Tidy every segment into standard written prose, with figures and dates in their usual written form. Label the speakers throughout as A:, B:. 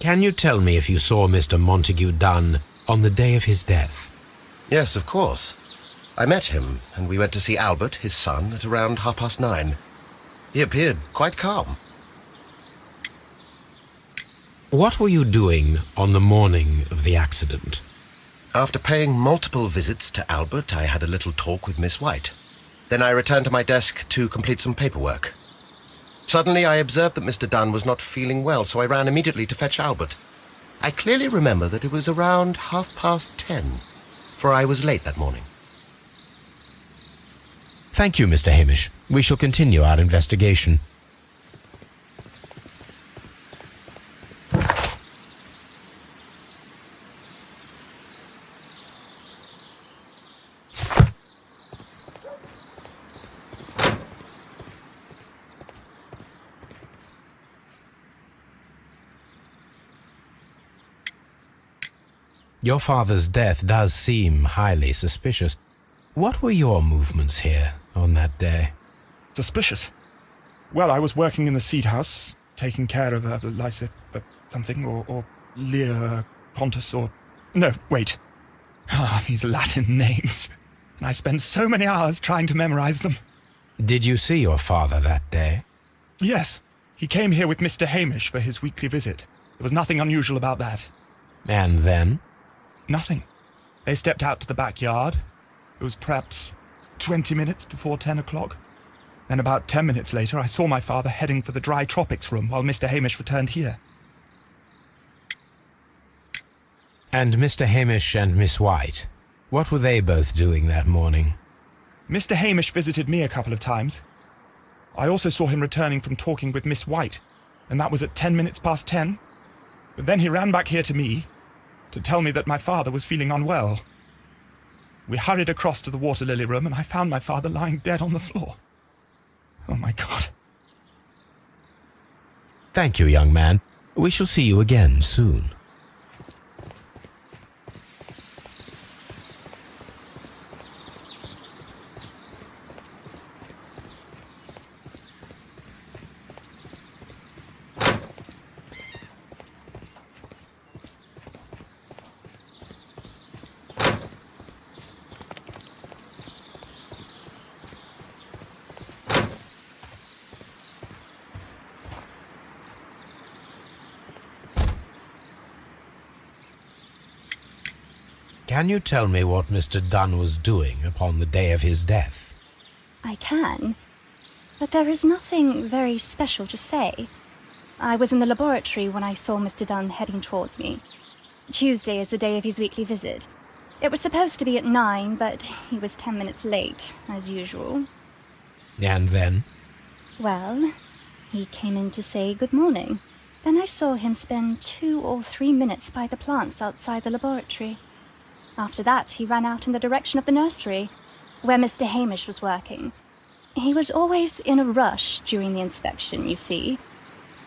A: Can you tell me if you saw Mr. Montague Dunn on the day of his death?
B: Yes, of course. I met him, and we went to see Albert, his son, at around 9:30. He appeared quite calm.
A: What were you doing on the morning of the accident?
B: After paying multiple visits to Albert, I had a little talk with Miss White. Then I returned to my desk to complete some paperwork. Suddenly I observed that Mr. Dunn was not feeling well, so I ran immediately to fetch Albert. I clearly remember that it was around 10:30, for I was late that morning.
A: Thank you, Mr. Hamish. We shall continue our investigation. Your father's death does seem highly suspicious. What were your movements here on that day?
C: Suspicious? Well, I was working in the seed house, taking care of Lysa something, or Lear Pontus, or... No, wait. These Latin names. And I spent so many hours trying to memorize them.
A: Did you see your father that day?
C: Yes. He came here with Mr. Hamish for his weekly visit. There was nothing unusual about that.
A: And then?
C: Nothing. They stepped out to the backyard. It was perhaps 20 minutes before 10 o'clock. Then about 10 minutes later, I saw my father heading for the dry tropics room while Mr. Hamish returned here.
A: And Mr. Hamish and Miss White, what were they both doing that morning?
C: Mr. Hamish visited me a couple of times. I also saw him returning from talking with Miss White, and that was at 10 minutes past 10. But then he ran back here to me to tell me that my father was feeling unwell. We hurried across to the water lily room, and I found my father lying dead on the floor. Oh, my God.
A: Thank you, young man. We shall see you again soon. Can you tell me what Mr. Dunn was doing upon the day of his death?
D: I can, but there is nothing very special to say. I was in the laboratory when I saw Mr. Dunn heading towards me. Tuesday is the day of his weekly visit. It was supposed to be at 9, but he was 10 minutes late, as usual.
A: And then?
D: Well, he came in to say good morning. Then I saw him spend 2 or 3 minutes by the plants outside the laboratory. After that, he ran out in the direction of the nursery, where Mr. Hamish was working. He was always in a rush during the inspection, you see.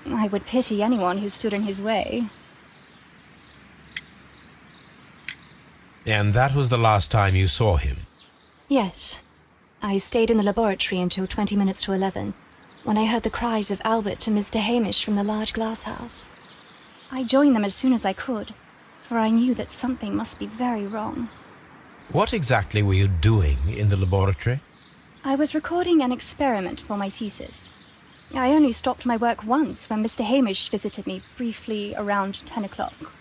D: I would pity anyone who stood in his way.
A: And that was the last time you saw him?
D: Yes. I stayed in the laboratory until 20 minutes to 11, when I heard the cries of Albert and Mr. Hamish from the large glass house. I joined them as soon as I could, for I knew that something must be very wrong.
A: What exactly were you doing in the laboratory?
D: I was recording an experiment for my thesis. I only stopped my work once when Mr. Hamish visited me briefly around 10 o'clock.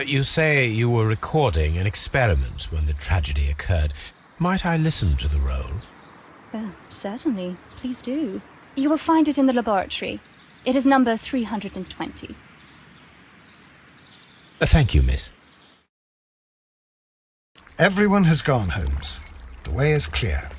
A: You say you were recording an experiment when the tragedy occurred. Might I listen to the roll?
D: Certainly. Please do. You will find it in the laboratory. It is number 320.
A: Thank you, miss.
E: Everyone has gone, Holmes. The way is clear.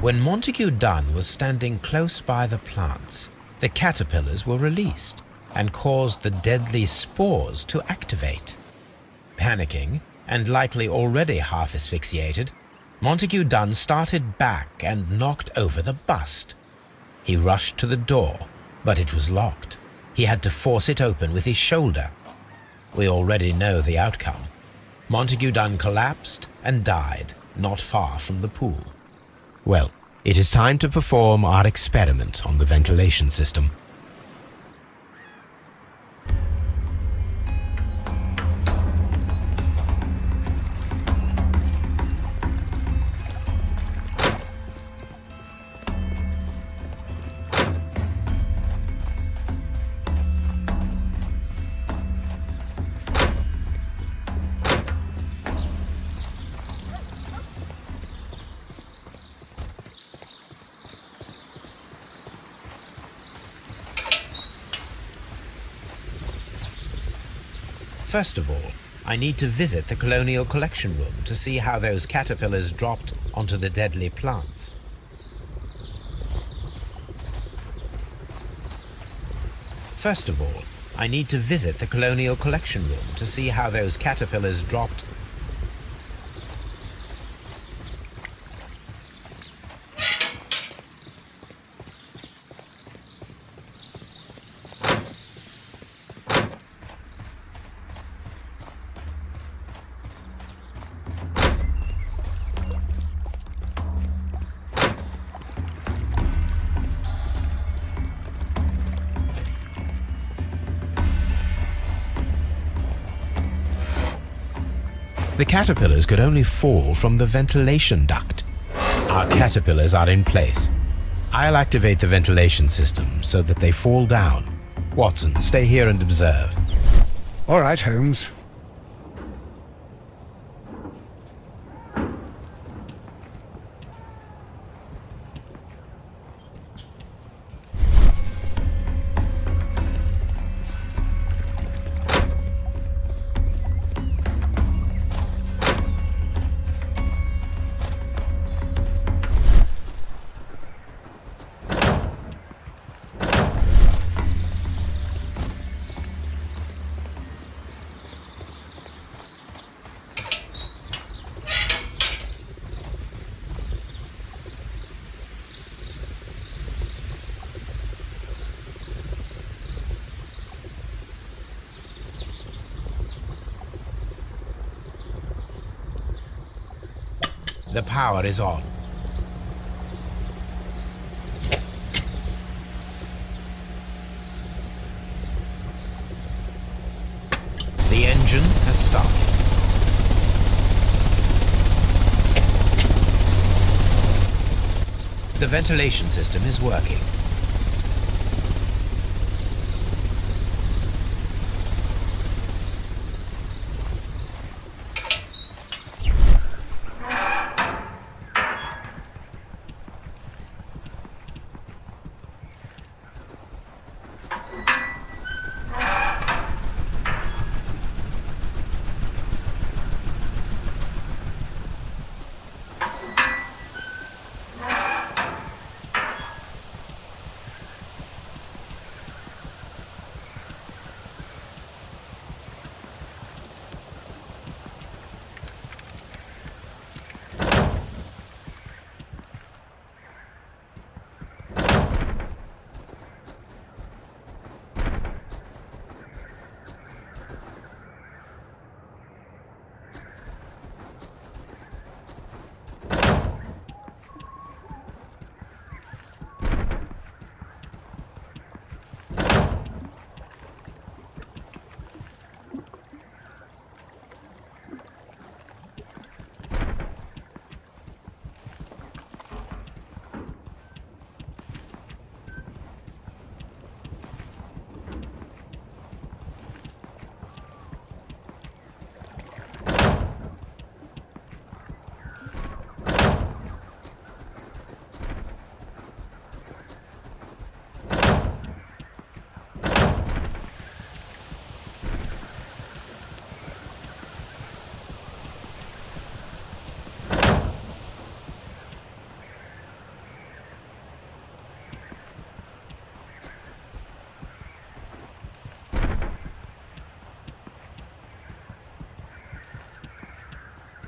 A: When Montague Dunn was standing close by the plants, the caterpillars were released and caused the deadly spores to activate. Panicking, and likely already half asphyxiated, Montague Dunn started back and knocked over the bust. He rushed to the door, but it was locked. He had to force it open with his shoulder. We already know the outcome. Montague Dunn collapsed and died not far from the pool. Well, it is time to perform our experiment on the ventilation system. First of all, I need to visit the colonial collection room to see how those caterpillars dropped onto the deadly plants. First of all, I need to visit the colonial collection room to see how those caterpillars dropped. The caterpillars could only fall from the ventilation duct. Our caterpillars are in place. I'll activate the ventilation system so that they fall down. Watson, stay here and observe.
E: All right, Holmes.
A: The power is on. The engine has started. The ventilation system is working.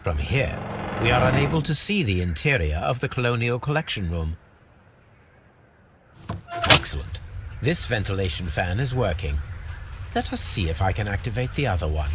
A: From here, we are unable to see the interior of the Colonial Collection Room. Excellent. This ventilation fan is working. Let us see if I can activate the other one.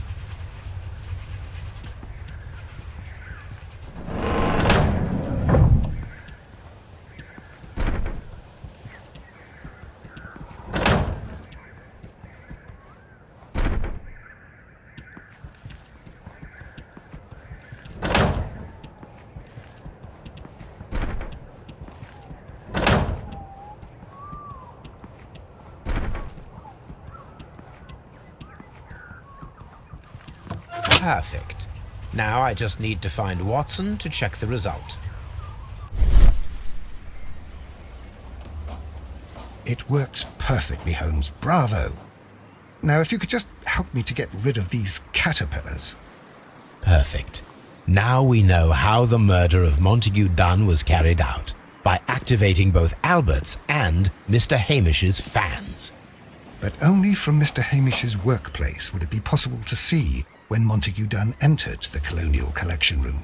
A: Perfect. Now I just need to find Watson to check the result.
E: It works perfectly, Holmes. Bravo. Now, if you could just help me to get rid of these caterpillars.
A: Perfect. Now we know how the murder of Montague Dunn was carried out, by activating both Albert's and Mr. Hamish's fans.
E: But only from Mr. Hamish's workplace would it be possible to see when Montague Dunn entered the Colonial Collection Room.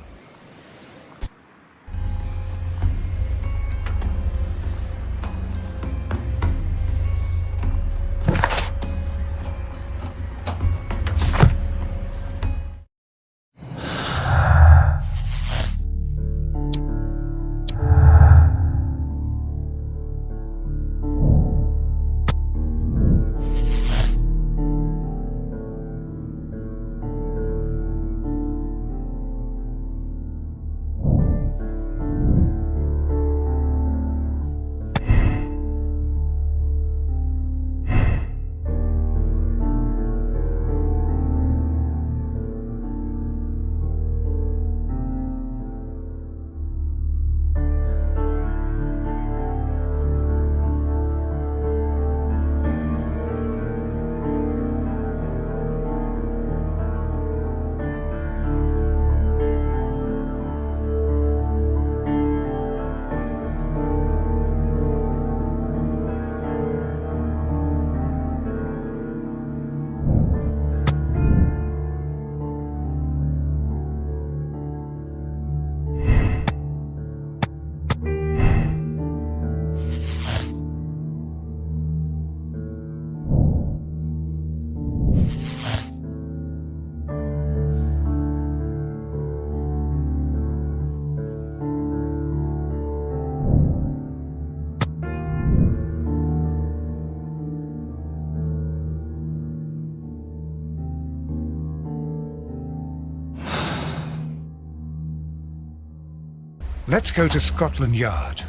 E: Let's go to Scotland Yard.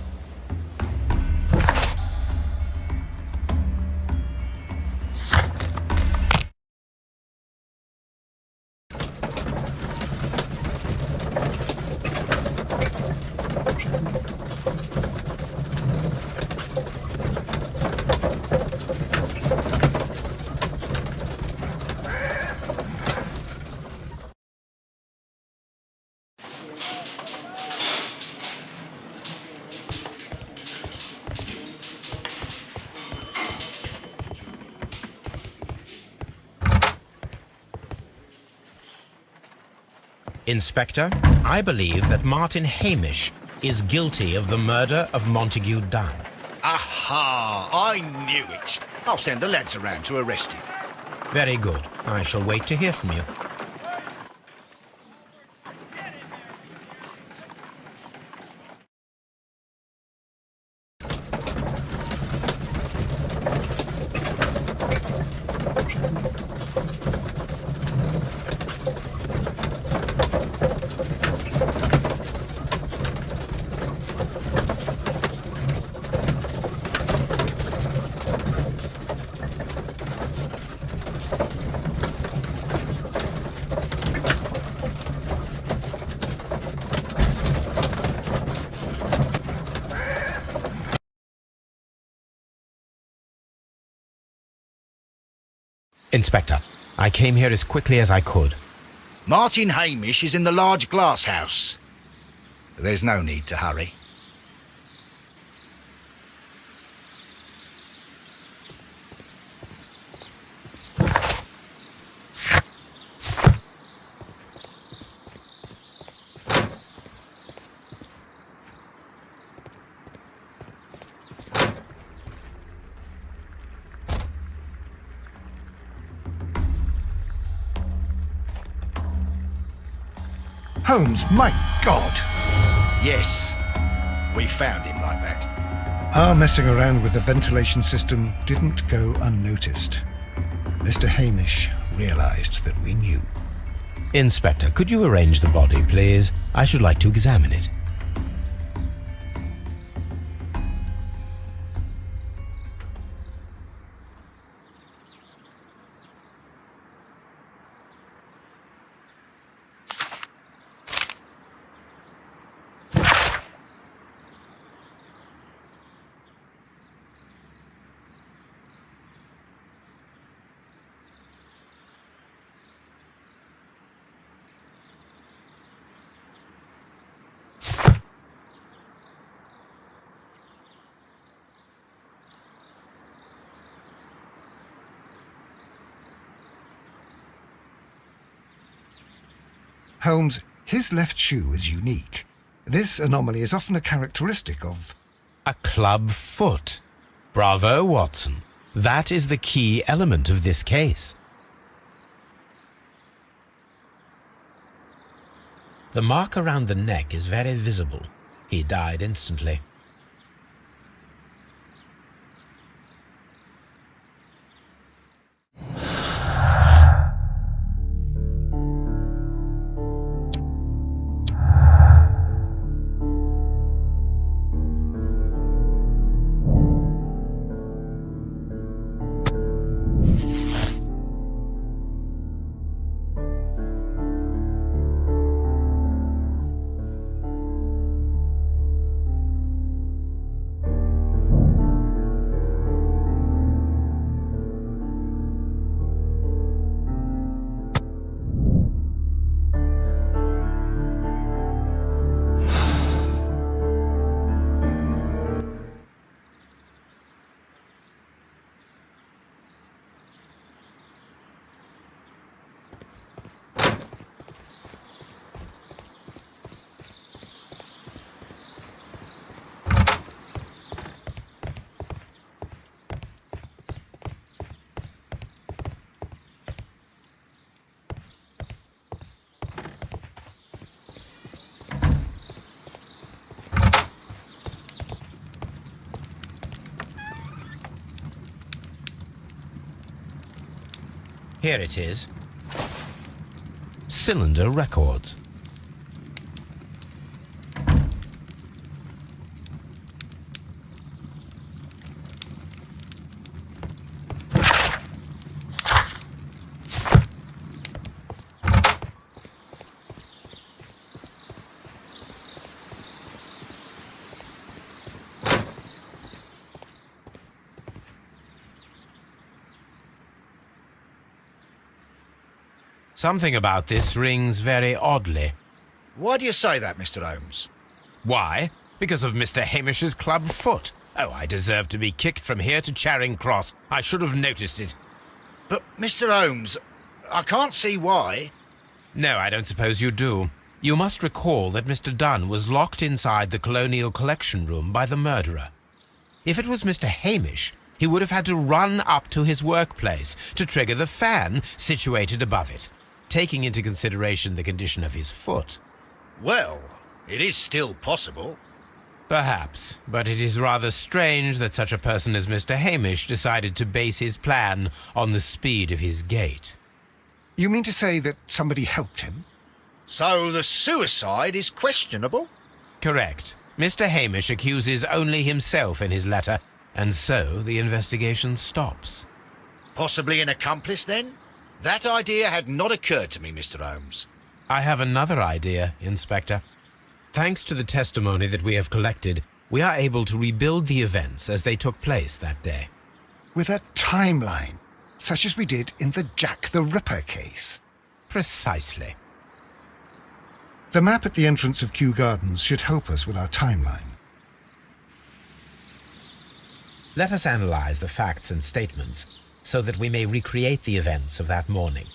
A: Inspector, I believe that Martin Hamish is guilty of the murder of Montague Dunn.
F: Aha! I knew it. I'll send the lads around to arrest him.
A: Very good. I shall wait to hear from you. Inspector, I came here as quickly as I could.
F: Martin Hamish is in the large glass house. There's no need to hurry.
E: Holmes, my God!
F: Yes, we found him like that.
E: Our messing around with the ventilation system didn't go unnoticed. Mr. Hamish realized that we knew.
A: Inspector, could you arrange the body, please? I should like to examine it.
E: Holmes, his left shoe is unique. This anomaly is often a characteristic of...
A: A club foot. Bravo, Watson. That is the key element of this case. The mark around the neck is very visible. He died instantly. Here it is. Cylinder Records. Something about this rings very oddly.
F: Why do you say that, Mr. Holmes?
A: Why? Because of Mr. Hamish's club foot. Oh, I deserve to be kicked from here to Charing Cross. I should have noticed it.
F: But, Mr. Holmes, I can't see why.
A: No, I don't suppose you do. You must recall that Mr. Dunn was locked inside the Colonial Collection Room by the murderer. If it was Mr. Hamish, he would have had to run up to his workplace to trigger the fan situated above it, taking into consideration the condition of his foot.
F: Well, it is still possible.
A: Perhaps, but it is rather strange that such a person as Mr. Hamish decided to base his plan on the speed of his gait.
E: You mean to say that somebody helped him?
F: So the suicide is questionable?
A: Correct. Mr. Hamish accuses only himself in his letter, and so the investigation stops.
F: Possibly an accomplice, then? That idea had not occurred to me, Mr. Holmes.
A: I have another idea, Inspector. Thanks to the testimony that we have collected, we are able to rebuild the events as they took place that day.
E: With a timeline, such as we did in the Jack the Ripper case.
A: Precisely.
E: The map at the entrance of Kew Gardens should help us with our timeline.
A: Let us analyze the facts and statements so that we may recreate the events of that morning.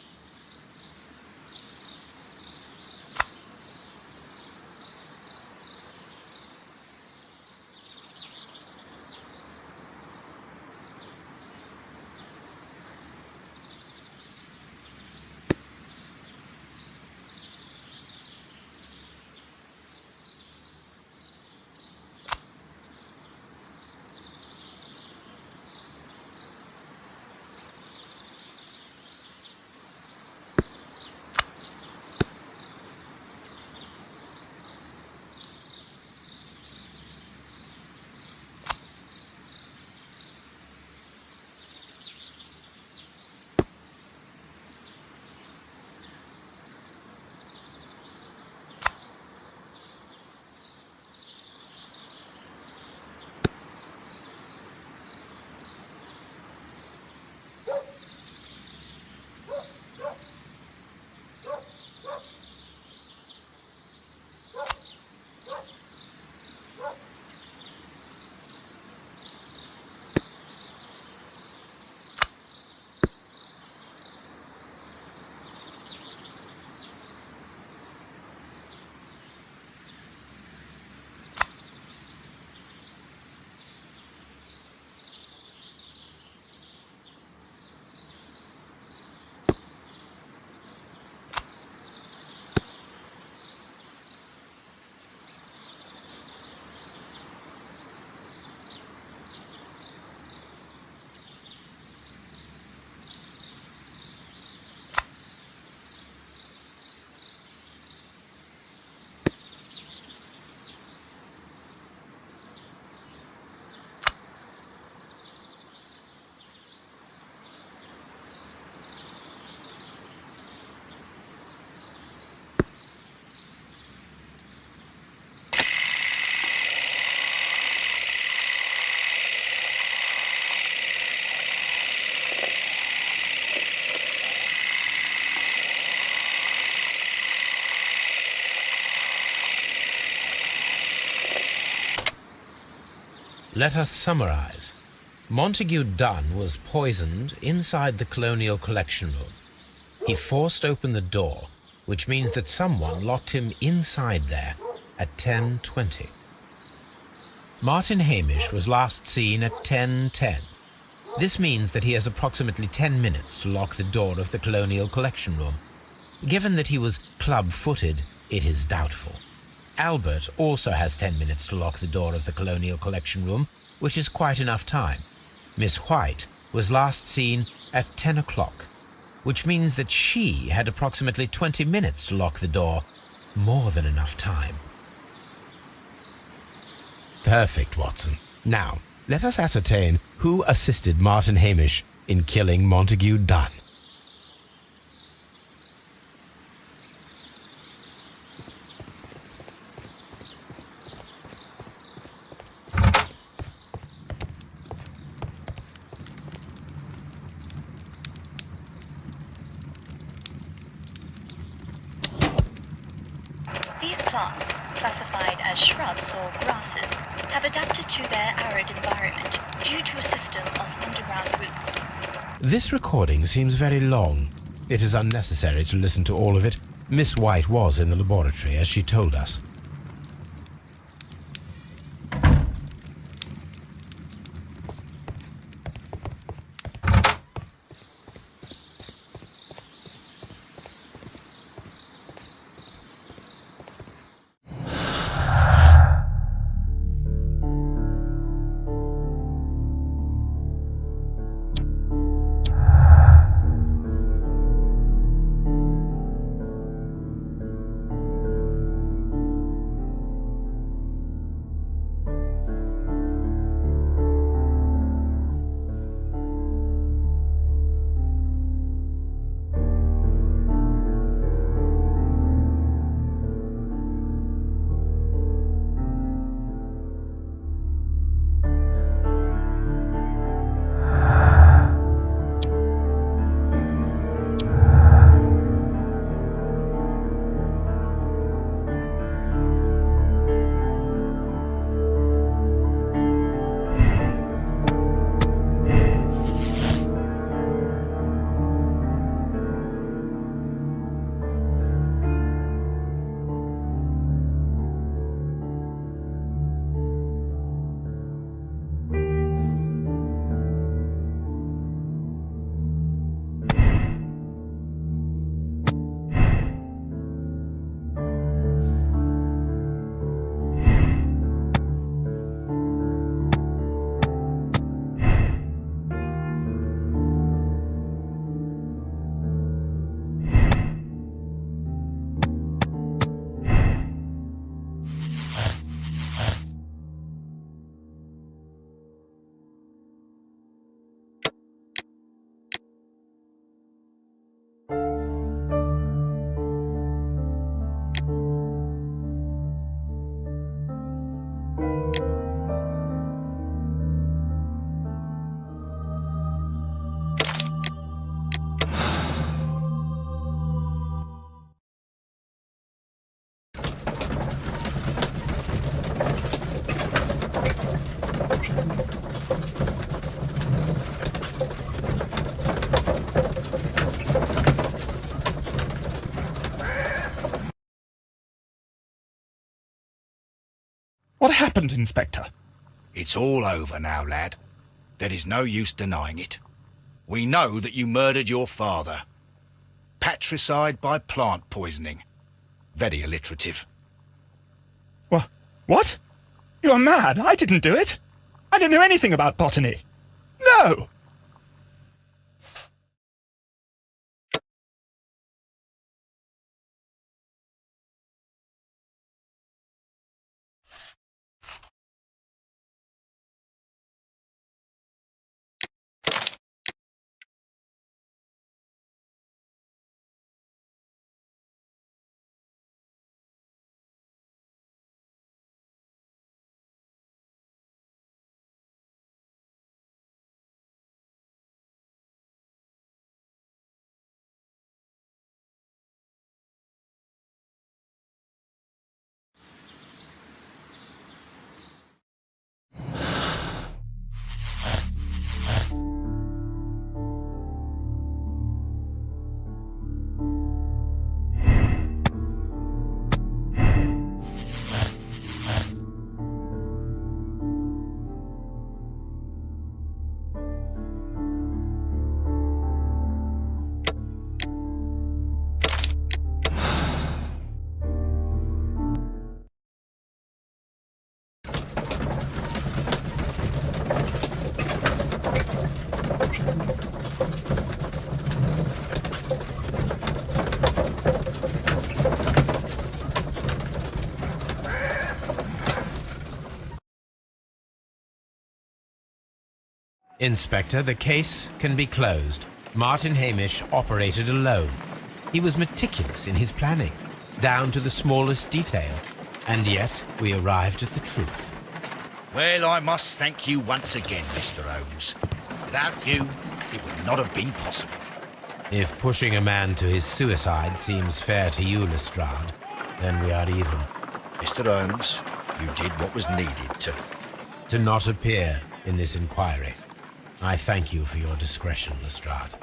A: Let us summarize. Montague Dunn was poisoned inside the Colonial Collection Room. He forced open the door, which means that someone locked him inside there at 10:20. Martin Hamish was last seen at 10:10. This means that he has approximately 10 minutes to lock the door of the Colonial Collection Room. Given that he was club-footed, it is doubtful. Albert also has 10 minutes to lock the door of the Colonial Collection Room, which is quite enough time. Miss White was last seen at 10 o'clock, which means that she had approximately 20 minutes to lock the door. More than enough time. Perfect, Watson. Now, let us ascertain who assisted Martin Hamish in killing Montague Dunn.
G: These plants, classified as shrubs or grasses, have adapted to their arid environment due to a system of underground roots.
A: This recording seems very long. It is unnecessary to listen to all of it. Miss White was in the laboratory, as she told us.
C: What happened, Inspector?
F: It's all over now, lad. There is no use denying it. We know that you murdered your father. Patricide by plant poisoning. Very alliterative.
C: What? You're mad. I didn't do it. I don't know anything about botany. No!
A: Inspector, the case can be closed. Martin Hamish operated alone. He was meticulous in his planning, down to the smallest detail. And yet, we arrived at the truth.
F: Well, I must thank you once again, Mr. Holmes. Without you, it would not have been possible.
A: If pushing a man to his suicide seems fair to you, Lestrade, then we are even.
F: Mr. Holmes, you did what was needed
A: to not appear in this inquiry. I thank you for your discretion, Lestrade.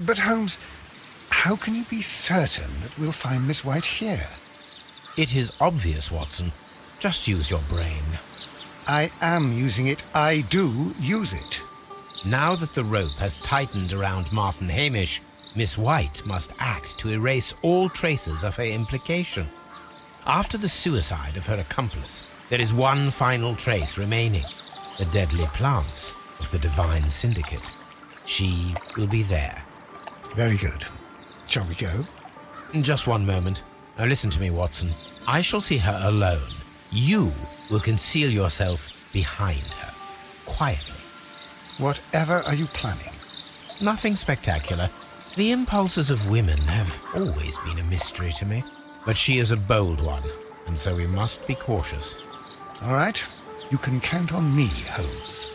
E: But Holmes, how can you be certain that we'll find Miss White here?
A: It is obvious, Watson. Just use your brain.
E: I am using it. I do use it.
A: Now that the rope has tightened around Martin Hamish, Miss White must act to erase all traces of her implication. After the suicide of her accomplice, there is one final trace remaining: the deadly plants of the Divine Syndicate. She will be there.
E: Very good. Shall we go?
A: Just one moment. Now listen to me, Watson. I shall see her alone. You will conceal yourself behind her, quietly.
E: Whatever are you planning?
A: Nothing spectacular. The impulses of women have always been a mystery to me. But she is a bold one, and so we must be cautious.
E: All right. You can count on me, Holmes.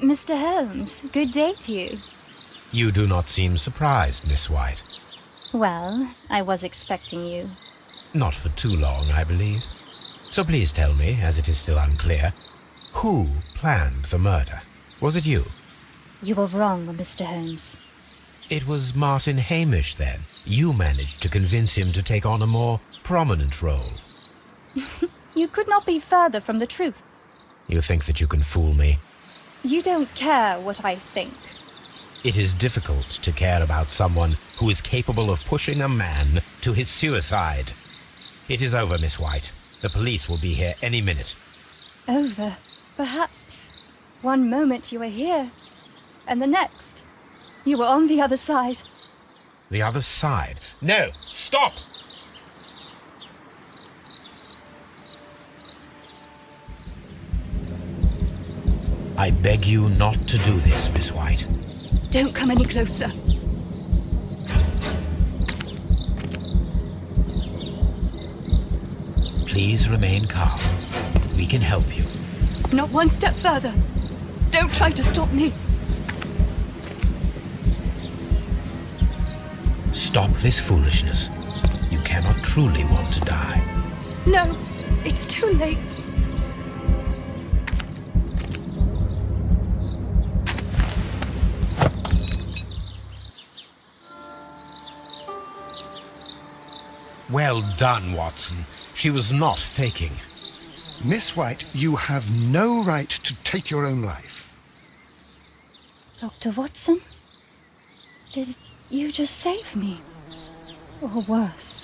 D: Mr. Holmes, good day to you.
A: You do not seem surprised, Miss White.
D: Well, I was expecting you.
A: Not for too long, I believe. So please tell me, as it is still unclear, who planned the murder? Was it you?
D: You were wrong, Mr. Holmes.
A: It was Martin Hamish, then. You managed to convince him to take on a more prominent role.
D: You could not be further from the truth.
A: You think that you can fool me?
D: You don't care what I think.
A: It is difficult to care about someone who is capable of pushing a man to his suicide. It is over, Miss White. The police will be here any minute.
D: Over, perhaps. One moment you were here, and the next, you were on the other side.
A: The other side? No! Stop! I beg you not to do this, Miss White.
D: Don't come any closer.
A: Please remain calm. We can help you.
D: Not one step further. Don't try to stop me.
A: Stop this foolishness. You cannot truly want to die.
D: No, it's too late.
A: Well done, Watson. She was not faking.
E: Miss White, you have no right to take your own life.
D: Dr. Watson? Did you just save me? Or worse?